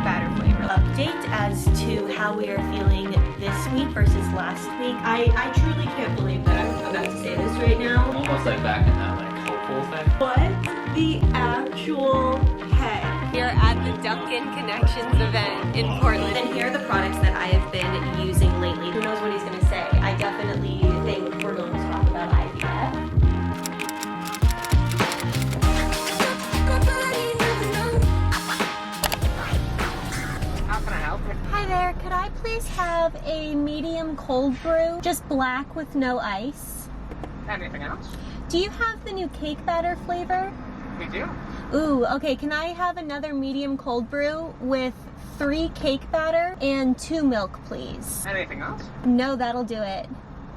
batter flavor. Update as to how we are feeling this week versus last week. I truly can't believe that I'm about to say this right now. Almost like back in that like hopeful thing. What the actual heck? We are at the Dunkin Connections event in Portland. And here are the products that I have been using lately. Who knows what he's gonna say? I definitely think we're going to talk about IVF. Hi there, could I please have a medium cold brew? Just black with no ice. Anything else? Do you have the new cake batter flavor? We do. Ooh, okay, can I have another medium cold brew with 3 cake batter and 2 milk, please? Anything else? No, that'll do it.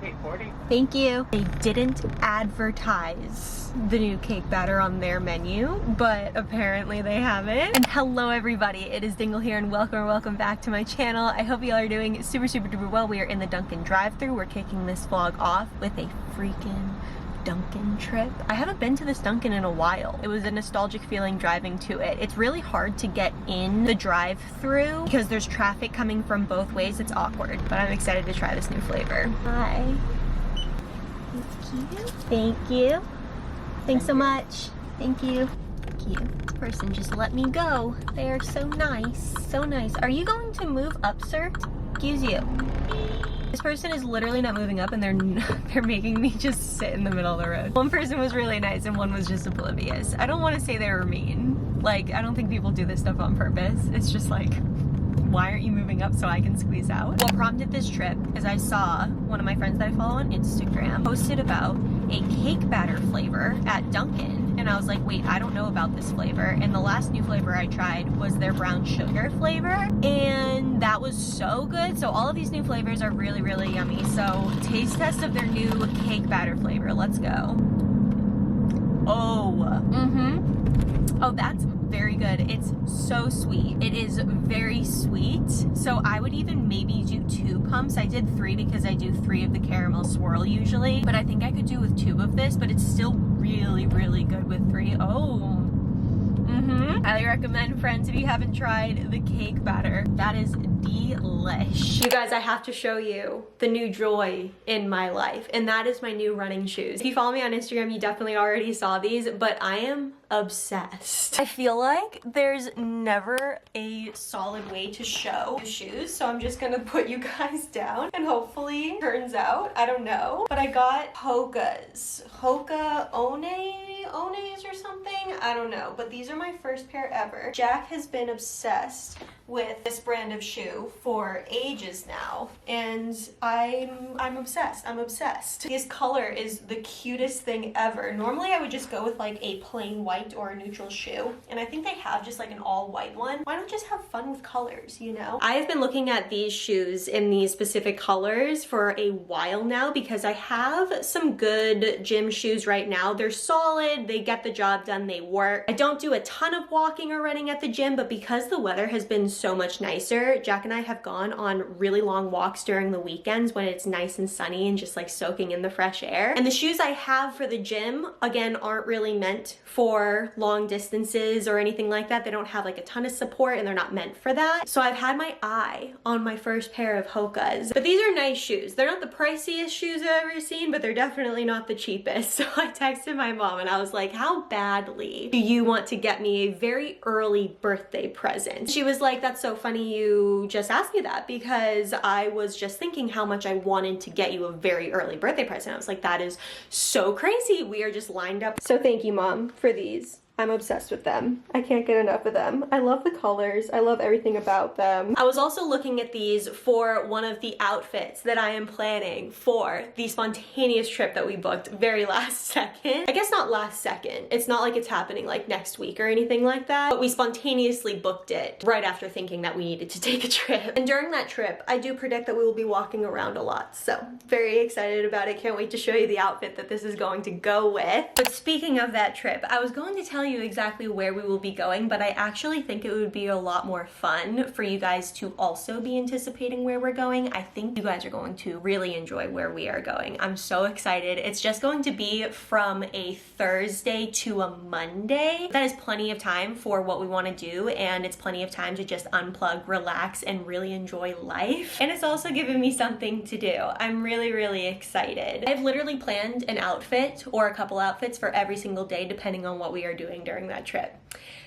840. Thank you. They didn't advertise the new cake batter on their menu, but apparently they have it. And hello everybody, it is Dingle here and welcome back to my channel. I hope you all are doing super duper well. We are in the Dunkin drive-thru. We're kicking this vlog off with a freaking Dunkin trip. I haven't been to this Dunkin in a while. It was a nostalgic feeling driving to it. It's really hard to get in the drive-thru because there's traffic coming from both ways. It's awkward, but I'm excited to try this new flavor. Hi. It's cute. Thank you. Thanks so much. Thank you. Thank you. This person just let me go. They are so nice. So nice. Are you going to move up, sir? Excuse you. This person is literally not moving up and they're making me just sit in the middle of the road. One person was really nice and one was just oblivious. I don't want to say they were mean. Like, I don't think people do this stuff on purpose. It's just like, why aren't you moving up so I can squeeze out? What prompted this trip is I saw one of my friends that I follow on Instagram posted about a cake batter flavor at Dunkin'. And I was like, wait, I don't know about this flavor. And the last new flavor I tried was their brown sugar flavor. And that was so good. So all of these new flavors are really yummy. So taste test of their new cake batter flavor. Let's go. Oh, oh, that's very good. It's so sweet. It is very sweet. So I would even maybe do 2 pumps. I did 3 because I do 3 of the caramel swirl usually, but I think I could do with 2 of this, but it's still really good with 3. Oh, highly recommend, friends, if you haven't tried the cake batter. That is delish. You guys, I have to show you the new joy in my life, and that is my new running shoes. If you follow me on Instagram, you definitely already saw these, but I am obsessed. I feel like there's never a solid way to show the shoes, so I'm just gonna put you guys down and hopefully it turns out. I don't know, but I got Hoka's. Hoka Ones or something? I don't know, but these are my first pair ever. Jack has been obsessed with this brand of shoe for ages now, and I'm obsessed. I'm obsessed. His color is the cutest thing ever. Normally I would just go with like a plain white or a neutral shoe, and I think they have just like an all white one. Why not just have fun with colors, you know? I have been looking at these shoes in these specific colors for a while now because I have some good gym shoes right now. They're solid, they get the job done, they work. I don't do a ton of walking or running at the gym, but because the weather has been so much nicer, Jack and I have gone on really long walks during the weekends when it's nice and sunny and just like soaking in the fresh air. And the shoes I have for the gym, again, aren't really meant for long distances or anything like that. They don't have like a ton of support and they're not meant for that. So I've had my eye on my first pair of Hoka's. But these are nice shoes. They're not the priciest shoes I've ever seen, but they're definitely not the cheapest. So I texted my mom and I was like, how badly do you want to get me a very early birthday present? She was like, that's so funny you just asked me that because I was just thinking how much I wanted to get you a very early birthday present. I was like, that is so crazy. We are just lined up. So thank you, Mom, for these. I'm obsessed with them. I can't get enough of them. I love the colors. I love everything about them. I was also looking at these for one of the outfits that I am planning for the spontaneous trip that we booked very last second. I guess not last second. It's not like it's happening like next week or anything like that, but we spontaneously booked it right after thinking that we needed to take a trip. And during that trip, I do predict that we will be walking around a lot. So very excited about it. Can't wait to show you the outfit that this is going to go with. But speaking of that trip, I was going to tell you you exactly where we will be going, but I actually think it would be a lot more fun for you guys to also be anticipating where we're going. I think you guys are going to really enjoy where we are going. I'm so excited. It's just going to be from a Thursday to a Monday. That is plenty of time for what we want to do, and it's plenty of time to just unplug, relax, and really enjoy life. And it's also given me something to do. I'm really, really excited. I've literally planned an outfit or a couple outfits for every single day depending on what we are doing during that trip.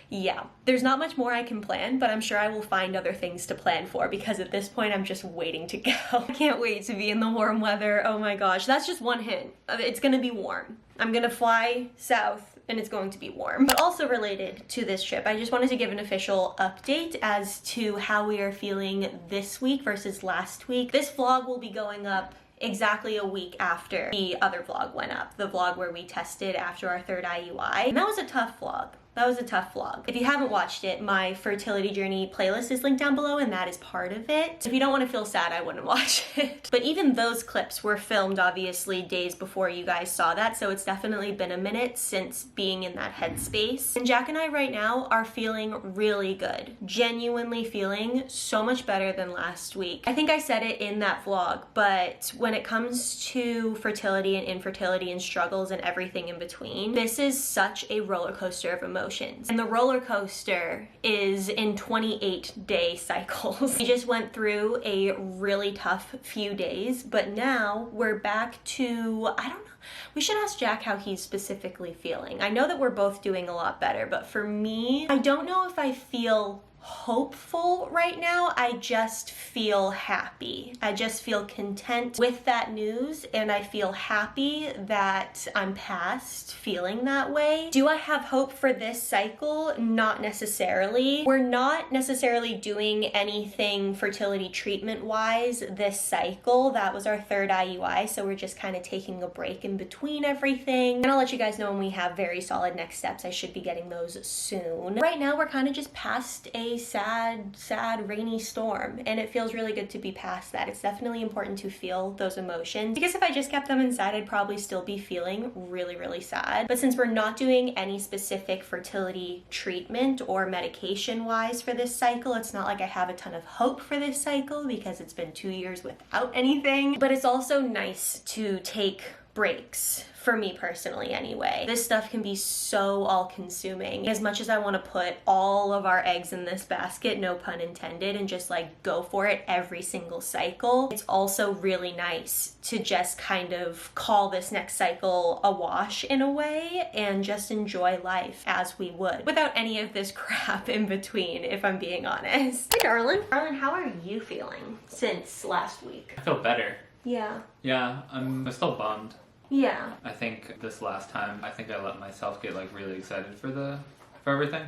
Yeah, there's not much more I can plan, but I'm sure I will find other things to plan for because at this point I'm just waiting to go. I can't wait to be in the warm weather. Oh my gosh, that's just one hint. It's gonna be warm. I'm gonna fly south and it's going to be warm. But also related to this trip, I just wanted to give an official update as to how we are feeling this week versus last week. This vlog will be going up exactly a week after the other vlog went up, the vlog where we tested after our third IUI. And that was a tough vlog. That was a tough vlog. If you haven't watched it, my fertility journey playlist is linked down below and that is part of it. If you don't want to feel sad, I wouldn't watch it. But even those clips were filmed obviously days before you guys saw that, so it's definitely been a minute since being in that headspace. And Jack and I right now are feeling really good. Genuinely feeling so much better than last week. I think I said it in that vlog, but when it comes to fertility and infertility and struggles and everything in between, this is such a roller coaster of emotions. And the roller coaster is in 28-day cycles. We just went through a really tough few days, but now we're back to, I don't know, we should ask Jack how he's specifically feeling. I know that we're both doing a lot better, but for me, I don't know if I feel hopeful right now. I just feel happy. I just feel content with that news, and I feel happy that I'm past feeling that way. Do I have hope for this cycle? Not necessarily. We're not necessarily doing anything fertility treatment wise this cycle. That was our third IUI, so we're just kind of taking a break in between everything. And I'll let you guys know when we have very solid next steps. I should be getting those soon. Right now, we're kind of just past a sad rainy storm, and it feels really good to be past that. It's definitely important to feel those emotions because if I just kept them inside, I'd probably still be feeling really, really sad. But since we're not doing any specific fertility treatment or medication wise for this cycle, it's not like I have a ton of hope for this cycle because it's been 2 years without anything. But it's also nice to take breaks. For me personally anyway. This stuff can be so all-consuming. As much as I want to put all of our eggs in this basket, no pun intended, and just like go for it every single cycle, it's also really nice to just kind of call this next cycle a wash in a way and just enjoy life as we would without any of this crap in between, if I'm being honest. Hey darling. Darling, how are you feeling since last week? I feel better. Yeah. Yeah, I'm still bummed. Yeah. I think this last time, I think I let myself get like really excited for everything.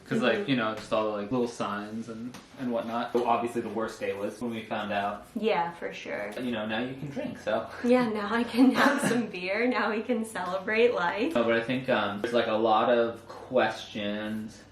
Because like, you know, just all the like little signs and whatnot. So obviously the worst day was when we found out. Yeah, for sure. You know, now you can drink, so. Yeah, now I can have some beer. Now we can celebrate life. No, but I think there's like a lot of questions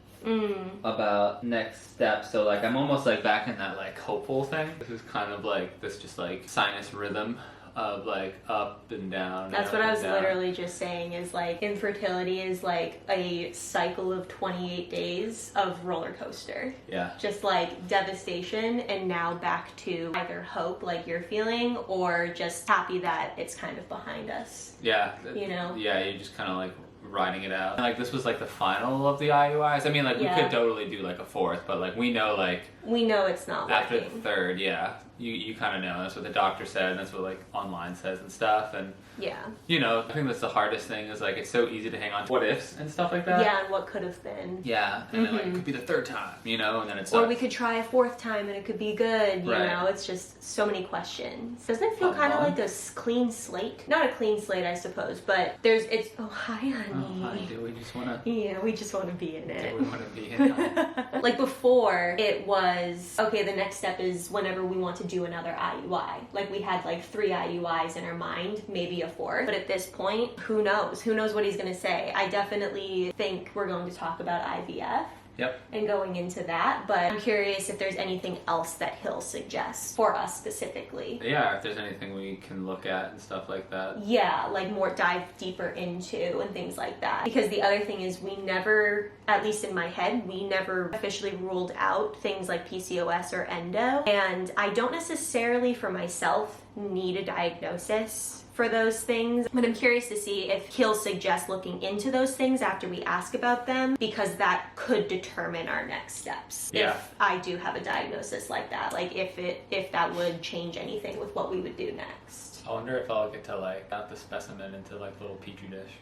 about next steps. So like I'm almost like back in that like hopeful thing. This is kind of like this just like sinus rhythm of like up and down. That's what I was literally just saying is like infertility is like a cycle of 28 days of roller coaster. Yeah. Just like devastation and now back to either hope like you're feeling or just happy that it's kind of behind us. Yeah. You know? Yeah, you're just kind of like riding it out. Like this was like the final of the IUIs. I mean like we could totally do like a fourth, but like we know it's not after working. the third, yeah. You kind of know. That's what the doctor said, and that's what like online says and stuff. And yeah, you know, I think that's the hardest thing is like it's so easy to hang on to what ifs and stuff like that. Yeah, and what could have been. Yeah, and then like it could be the third time, you know, and then it's or we could try a fourth time and it could be good. You Right. know, it's just so many questions. Doesn't it feel kind of like a clean slate? Not a clean slate, I suppose, but it's. Oh hi, honey. Oh, hi, do we just wanna? Yeah, we just want to be in it. Do we want to be in it? Like before, it was okay. The next step is whenever we want to do another IUI. Like we had like 3 IUIs in our mind, maybe a 4th. But at this point, who knows? Who knows what he's gonna say? I definitely think we're going to talk about IVF. Yep. and going into that, but I'm curious if there's anything else that he'll suggest for us specifically. Yeah, if there's anything we can look at and stuff like that. Yeah, like more dive deeper into and things like that. Because the other thing is we never, at least in my head, we never officially ruled out things like PCOS or endo. And I don't necessarily for myself need a diagnosis for those things, but I'm curious to see if he'll suggest looking into those things after we ask about them, because that could determine our next steps. Yeah. If I do have a diagnosis like that, like if that would change anything with what we would do next. I wonder if I'll get to like out the specimen into like little petri dish.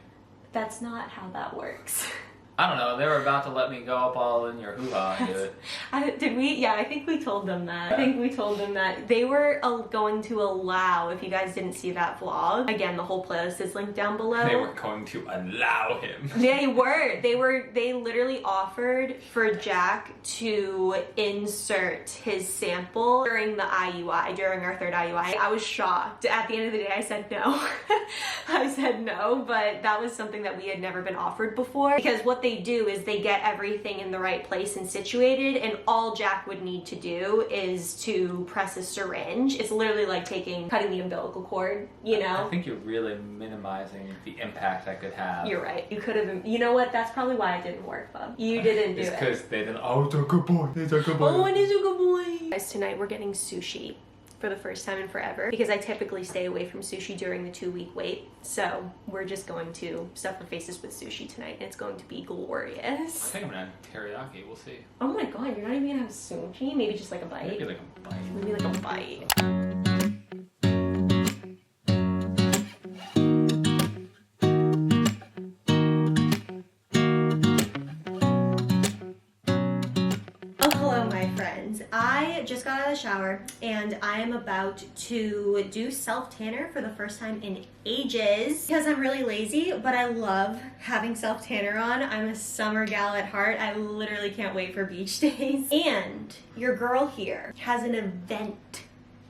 That's not how that works. I don't know. They were about to let me go up all in your hoo-ha and do it. Did we? Yeah, I think we told them that. I think we told them that they were going to allow, if you guys didn't see that vlog, again, the whole playlist is linked down below. They were going to allow him. They literally offered for Jack to insert his sample during the IUI, during our third IUI. I was shocked. At the end of the day, I said no. I said no, but that was something that we had never been offered before, because what they do is they get everything in the right place and situated, and all Jack would need to do is to press a syringe. It's literally like cutting the umbilical cord, you know? I think you're really minimizing the impact I could have. You're right. You could have, you know what? That's probably why it didn't work, Bob. You didn't do it. It's because they didn't, oh, it's a good boy. It's a good boy. Oh, it is a good boy. Guys, tonight we're getting sushi for the first time in forever, because I typically stay away from sushi during the 2-week wait. So we're just going to stuff our faces with sushi tonight, and it's going to be glorious. I think I'm gonna have teriyaki. We'll see. Oh my god, you're not even gonna have sushi? Maybe just like a bite? Maybe like a bite. Maybe like a bite. I just got out of the shower and I am about to do self-tanner for the first time in ages, because I'm really lazy, but I love having self-tanner on. I'm a summer gal at heart. I literally can't wait for beach days. And your girl here has an event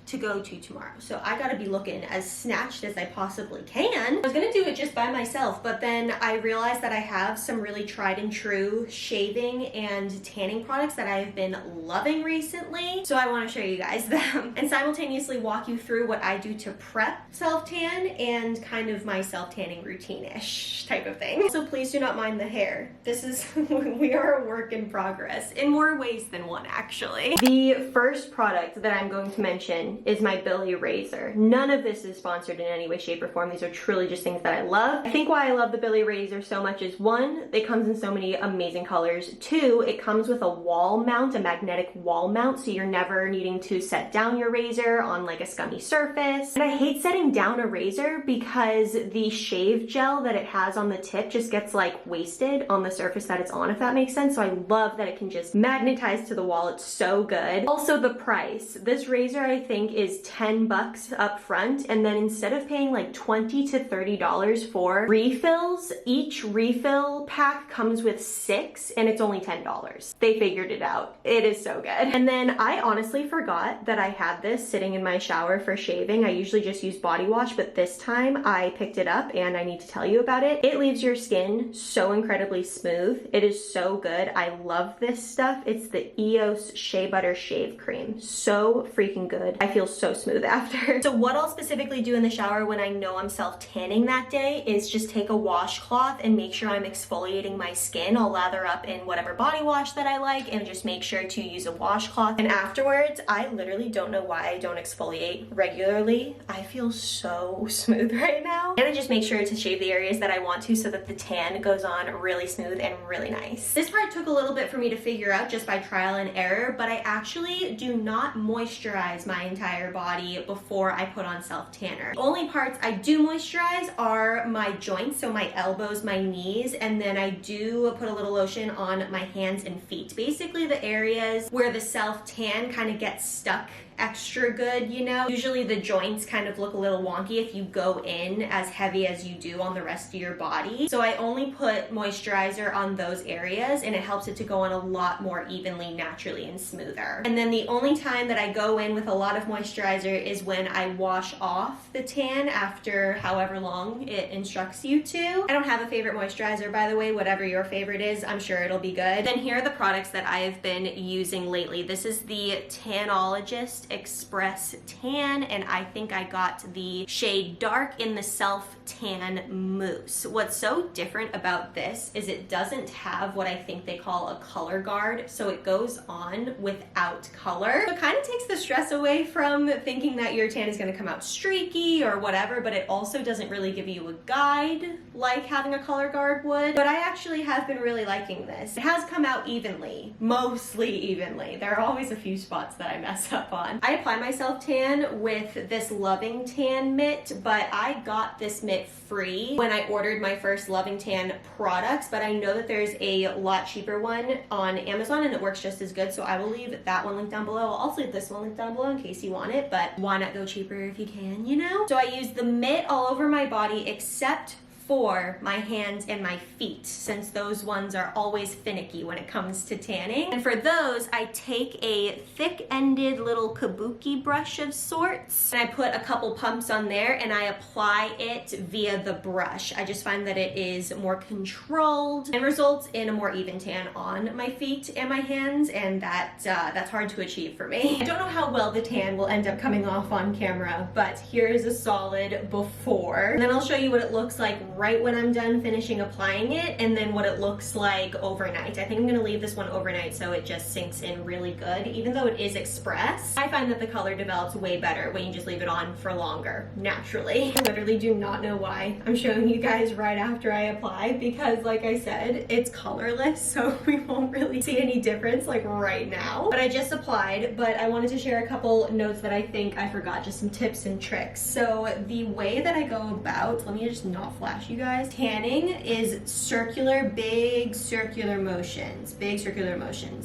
to go to tomorrow, so I gotta be looking as snatched as I possibly can. I was gonna do it just by myself, but then I realized that I have some really tried and true shaving and tanning products that I've been loving recently, so I want to show you guys them and simultaneously walk you through what I do to prep self-tan and kind of my self-tanning routine-ish type of thing. So please do not mind the hair. This is we are a work in progress in more ways than one, actually. The first product that I'm going to mention is my Billy razor. None of this is sponsored in any way, shape, or form. These are truly just things that I love. I think why I love the Billy razor so much is, one, it comes in so many amazing colors. Two, it comes with a wall mount, a magnetic wall mount, so you're never needing to set down your razor on like a scummy surface. And I hate setting down a razor because the shave gel that it has on the tip just gets like wasted on the surface that it's on, if that makes sense. So I love that it can just magnetize to the wall. It's so good. Also the price. This razor, I think, is $10 up front, and then instead of paying like $20 to $30 for refills, each refill pack comes with 6 and it's only $10. They figured it out. It is so good. And then I honestly forgot that I had this sitting in my shower for shaving. I usually just use body wash, but this time I picked it up and I need to tell you about it. It leaves your skin so incredibly smooth. It is so good. I love this stuff. It's the EOS Shea Butter Shave Cream. So freaking good. I feel so smooth after. So what I'll specifically do in the shower when I know I'm self-tanning that day is just take a washcloth and make sure I'm exfoliating my skin. I'll lather up in whatever body wash that I like and just make sure to use a washcloth. And afterwards, I literally don't know why I don't exfoliate regularly. I feel so smooth right now. And I just make sure to shave the areas that I want to so that the tan goes on really smooth and really nice. This part took a little bit for me to figure out just by trial and error, but I actually do not moisturize my entire body before I put on self-tanner. The only parts I do moisturize are my joints, so my elbows, my knees, and then I do put a little lotion on my hands and feet. Basically the areas where the self-tan kind of gets stuck extra good, you know? Usually the joints kind of look a little wonky if you go in as heavy as you do on the rest of your body. So I only put moisturizer on those areas, and it helps it to go on a lot more evenly, naturally, and smoother. And then the only time that I go in with a lot of moisturizer is when I wash off the tan after however long it instructs you to. I don't have a favorite moisturizer, by the way. Whatever your favorite is, I'm sure it'll be good. Then here are the products that I have been using lately. This is the Tanologist Express Tan, and I think I got the shade Dark in the Self Tan Mousse. What's so different about this is it doesn't have what I think they call a color guard, so it goes on without color. So it kind of takes the stress away from thinking that your tan is going to come out streaky or whatever, but it also doesn't really give you a guide like having a color guard would. But I actually have been really liking this. It has come out evenly, mostly evenly. There are always a few spots that I mess up on. I apply my self tan with this Loving Tan mitt, but I got this mitt free when I ordered my first Loving Tan products, but I know that there's a lot cheaper one on Amazon and it works just as good, so I will leave that one linked down below. I'll also leave this one linked down below in case you want it, but why not go cheaper if you can, you know? So I use the mitt all over my body except for my hands and my feet, since those ones are always finicky when it comes to tanning. And for those, I take a thick-ended little kabuki brush of sorts, and I put a couple pumps on there, and I apply it via the brush. I just find that it is more controlled and results in a more even tan on my feet and my hands, and that's hard to achieve for me. I don't know how well the tan will end up coming off on camera, but here is a solid before. And then I'll show you what it looks like right when I'm done finishing applying it, and then what it looks like overnight. I think I'm gonna leave this one overnight so it just sinks in really good. Even though it is express, I find that the color develops way better when you just leave it on for longer, naturally. I literally do not know why I'm showing you guys right after I apply, because like I said, it's colorless, so we won't really see any difference like right now. But I just applied, but I wanted to share a couple notes that I think I forgot, just some tips and tricks. So the way that I go about, let me just not flash you guys. Tanning is circular, big circular motions,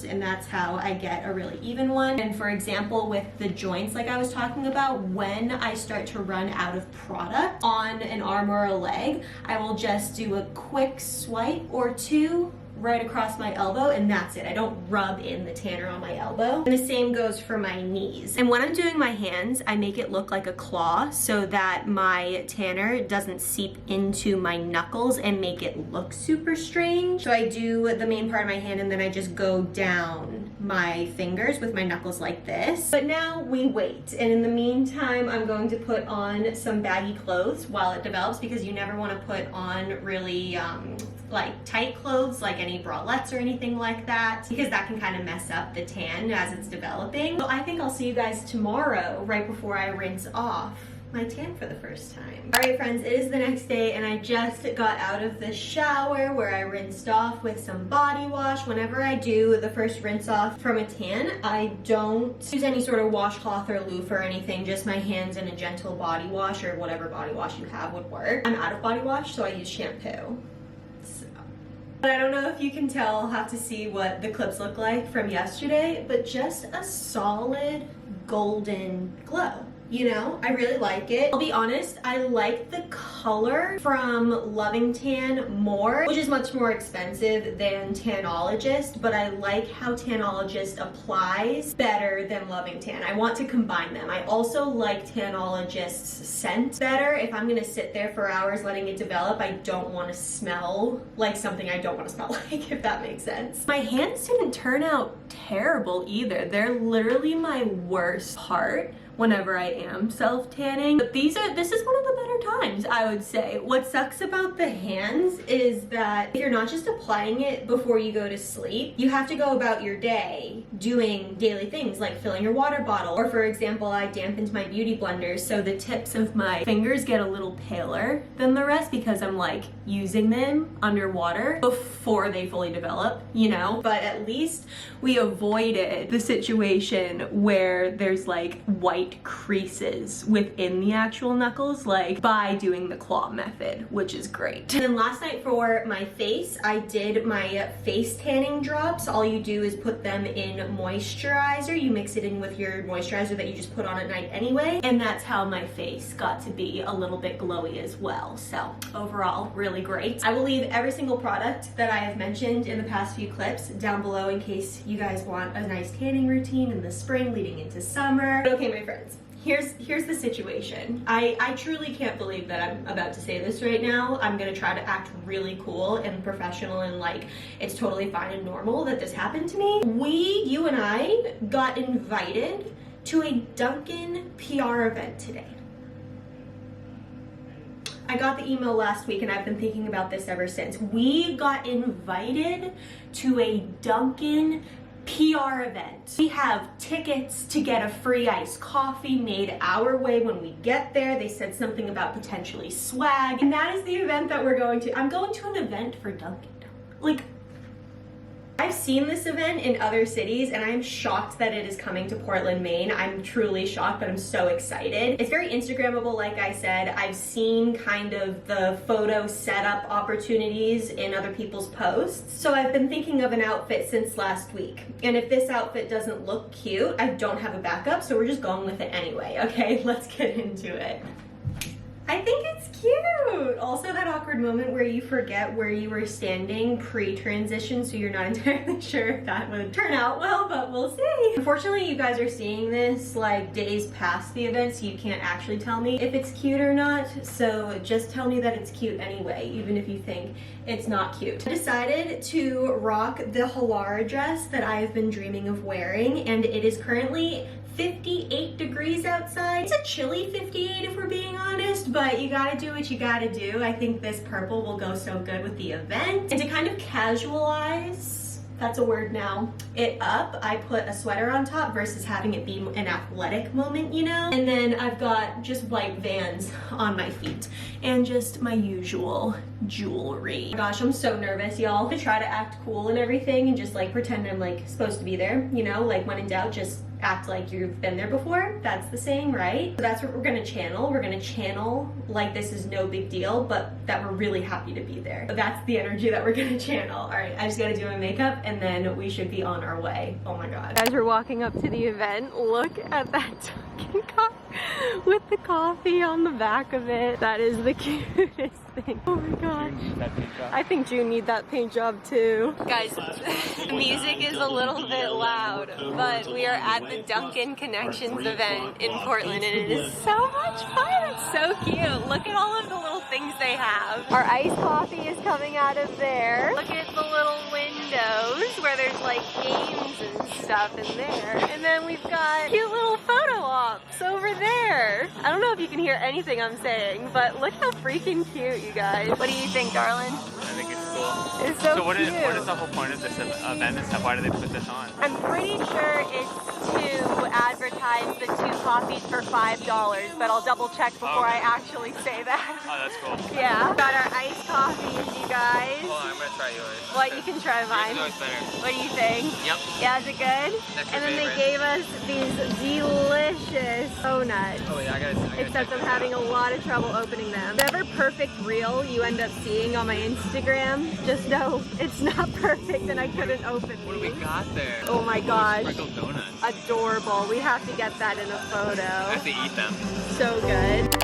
and that's how I get a really even one. And for example, with the joints like I was talking about, when I start to run out of product on an arm or a leg, I will just do a quick swipe or two right across my elbow, and that's it. I don't rub in the tanner on my elbow. And the same goes for my knees. And when I'm doing my hands, I make it look like a claw so that my tanner doesn't seep into my knuckles and make it look super strange. So I do the main part of my hand, and then I just go down my fingers with my knuckles like this. But now we wait, and in the meantime, I'm going to put on some baggy clothes while it develops, because you never want to put on really like tight clothes, like any bralettes or anything like that, because that can kind of mess up the tan as it's developing. So I think I'll see you guys tomorrow right before I rinse off my tan for the first time. All right, friends, it is the next day, and I just got out of the shower where I rinsed off with some body wash. Whenever I do the first rinse off from a tan, I don't use any sort of washcloth or loofah or anything, just my hands and a gentle body wash, or whatever body wash you have would work. I'm out of body wash, so I use shampoo. But I don't know if you can tell, I'll have to see what the clips look like from yesterday, but just a solid golden glow. You know, I really like it. I'll be honest, I like the color from Loving Tan more, which is much more expensive than Tanologist, but I like how Tanologist applies better than Loving Tan. I want to combine them. I also like Tanologist's scent better. If I'm gonna sit there for hours letting it develop, I don't want to smell like something I don't want to smell like, if that makes sense. My hands didn't turn out terrible either. They're literally my worst part whenever I am self-tanning. But this is one of the better times, I would say. What sucks about the hands is that if you're not just applying it before you go to sleep, you have to go about your day doing daily things like filling your water bottle. Or for example, I dampened my beauty blenders, so the tips of my fingers get a little paler than the rest because I'm like using them underwater before they fully develop, you know? But at least we avoided the situation where there's like white white creases within the actual knuckles, like by doing the claw method, which is great. And then last night for my face, I did my face tanning drops. All you do is put them in moisturizer. You mix it in with your moisturizer that you just put on at night anyway. And that's how my face got to be a little bit glowy as well. So overall, really great. I will leave every single product that I have mentioned in the past few clips down below in case you guys want a nice tanning routine in the spring leading into summer. But okay, my friends, here's the situation. I truly can't believe that I'm about to say this right now. I'm gonna try to act really cool and professional and like it's totally fine and normal that this happened to me. You and I got invited to a Dunkin PR event today. I got the email last week and I've been thinking about this ever since. We got invited to a Dunkin PR event. We have tickets to get a free iced coffee made our way when we get there. They said something about potentially swag, and that is the event that we're going to. I'm going to an event for Dunkin'. Like, I've seen this event in other cities and I'm shocked that it is coming to Portland, Maine. I'm truly shocked, but I'm so excited. It's very Instagrammable, like I said. I've seen kind of the photo setup opportunities in other people's posts. So I've been thinking of an outfit since last week. And if this outfit doesn't look cute, I don't have a backup, so we're just going with it anyway, okay? Let's get into it. I think it's cute. Also that awkward moment where you forget where you were standing pre-transition, so you're not entirely sure if that would turn out well, but we'll see. Unfortunately, you guys are seeing this like days past the event, so you can't actually tell me if it's cute or not. So just tell me that it's cute anyway, even if you think it's not cute. I decided to rock the Halara dress that I have been dreaming of wearing, and it is currently 58 degrees outside. It's a chilly 58 if we're being honest, but you gotta do what you gotta do. I think this purple will go so good with the event. And to kind of casualize, that's a word now, it up, I put a sweater on top versus having it be an athletic moment, you know? And then I've got just white Vans on my feet and just my usual jewelry. Gosh, I'm so nervous, y'all. To try to act cool and everything and just like pretend I'm like supposed to be there, you know? Like when in doubt, just act like you've been there before. That's the saying, right? So that's what we're gonna channel. We're gonna channel like this is no big deal, but that we're really happy to be there. So that's the energy that we're gonna channel. All right, I just gotta do my makeup and then we should be on our way. Oh my God. As we're walking up to the event, look at that Dunkin' cup with the coffee on the back of it. That is the cutest thing. Oh my gosh. I think June needs that paint job too. Guys, the music is a little bit loud, but we are at the Dunkin' Connections event in Portland and it is so much fun. It's so cute. Look at all of the little things they have. Our iced coffee is coming out of there. Look at the little windows where there's like games and stuff in there. And then we've got cute little photo ops over there. I don't know if you can hear anything I'm saying, but look how freaking cute, you guys. What do you think, darling? I think it's cool. It's so what cute. What is the whole point of this event and stuff? Why do they put this on? I'm pretty sure it's to advertise the 2 coffees for $5, but I'll double check before I actually say that. Oh, that's cool. Yeah. Got our iced coffees, you guys. Hold on, I'm gonna try yours. What? You can try mine. Yours is better. What do you think? Yep. Yeah, is it good? That's And your then favorite. they gave us these delicious donuts. Oh yeah, I gotta Except I'm having a lot of trouble opening them. Whatever perfect reel you end up seeing on my Instagram, just know it's not perfect and I couldn't open these. What do we got there? Oh my gosh. Sprinkled donuts. Adorable. We have to get that in a I photo. have to eat them. So good.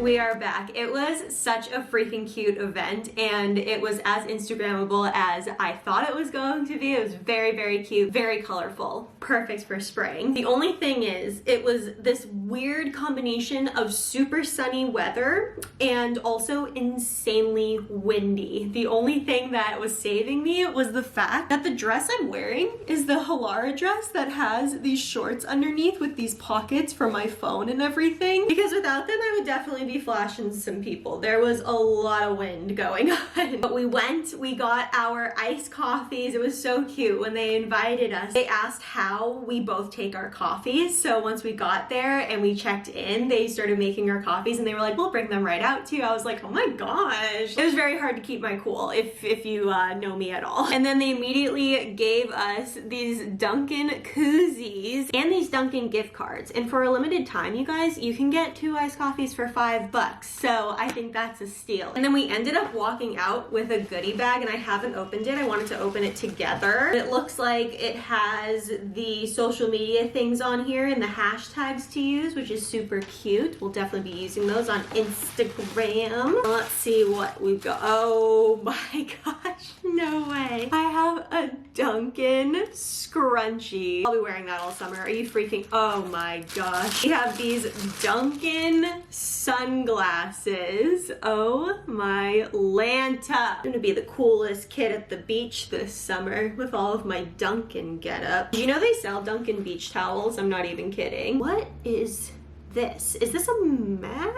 We are back. It was such a freaking cute event and it was as Instagrammable as I thought it was going to be. It was very, very cute, very colorful, perfect for spring. The only thing is it was this weird combination of super sunny weather and also insanely windy. The only thing that was saving me was the fact that the dress I'm wearing is the Halara dress that has these shorts underneath with these pockets for my phone and everything, because without them I would definitely be flashing some people. cool. There was a lot of wind going on. But we went, we got our iced coffees. It was so cute when they invited us. They asked how we both take our coffees. So once we got there and we checked in, they started making our coffees and they were like, we'll bring them right out to you. I was like, oh my gosh. It was very hard to keep my cool if you know me at all. And then they immediately gave us these Dunkin koozies and these Dunkin gift cards. And for a limited time, you guys, you can get 2 iced coffees for $5. So I think that's a steal. And then we ended up walking out with a goodie bag and I haven't opened it. I wanted to open it together. It looks like it has the social media things on here and the hashtags to use, which is super cute. We'll definitely be using those on Instagram. Let's see what we've got. Oh my gosh, no way. I have a Dunkin scrunchie. I'll be wearing that all summer. Are you freaking? Oh my gosh. We have these Dunkin sunglasses. Oh my Lanta. I'm gonna be the coolest kid at the beach this summer with all of my Dunkin getup. Do you know they sell Dunkin beach towels? I'm not even kidding. What is this? Is this a magnet?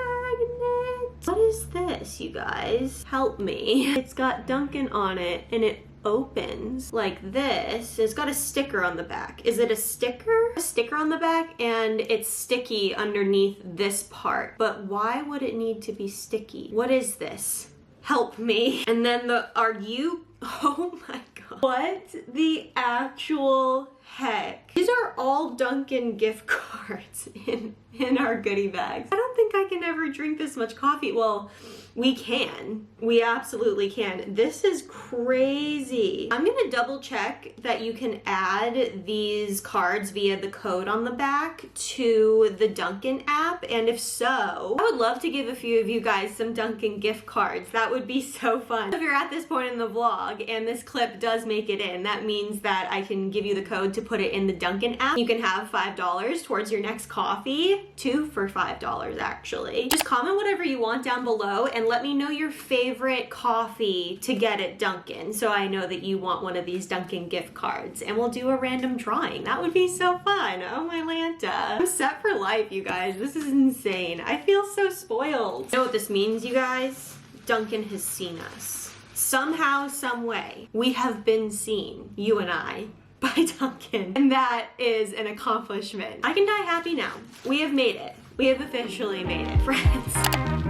What is this, you guys? Help me. It's got Dunkin on it and it opens like this. It's got a sticker on the back. Is it a sticker? A sticker on the back and it's sticky underneath this part. But why would it need to be sticky? What is this? Help me. And then oh my god. What the actual heck? These are all Dunkin gift cards in our goodie bags. I don't think I can ever drink this much coffee. Well, we can. We absolutely can. This is crazy. I'm gonna double check that you can add these cards via the code on the back to the Dunkin app. And if so, I would love to give a few of you guys some Dunkin gift cards. That would be so fun. If you're at this point in the vlog and this clip does make it in, that means that I can give you the code to put it in the Dunkin app. You can have $5 towards your next coffee. 2 for $5 actually. Just comment whatever you want down below and let me know your favorite coffee to get at Dunkin, so I know that you want one of these Dunkin gift cards and we'll do a random drawing. That would be so fun. Oh my Lanta. I'm set for life, you guys. This is insane. I feel so spoiled. You know what this means, you guys? Dunkin has seen us. Somehow, some way, we have been seen, you and I, by Dunkin. And that is an accomplishment. I can die happy now. We have made it. We have officially made it, friends.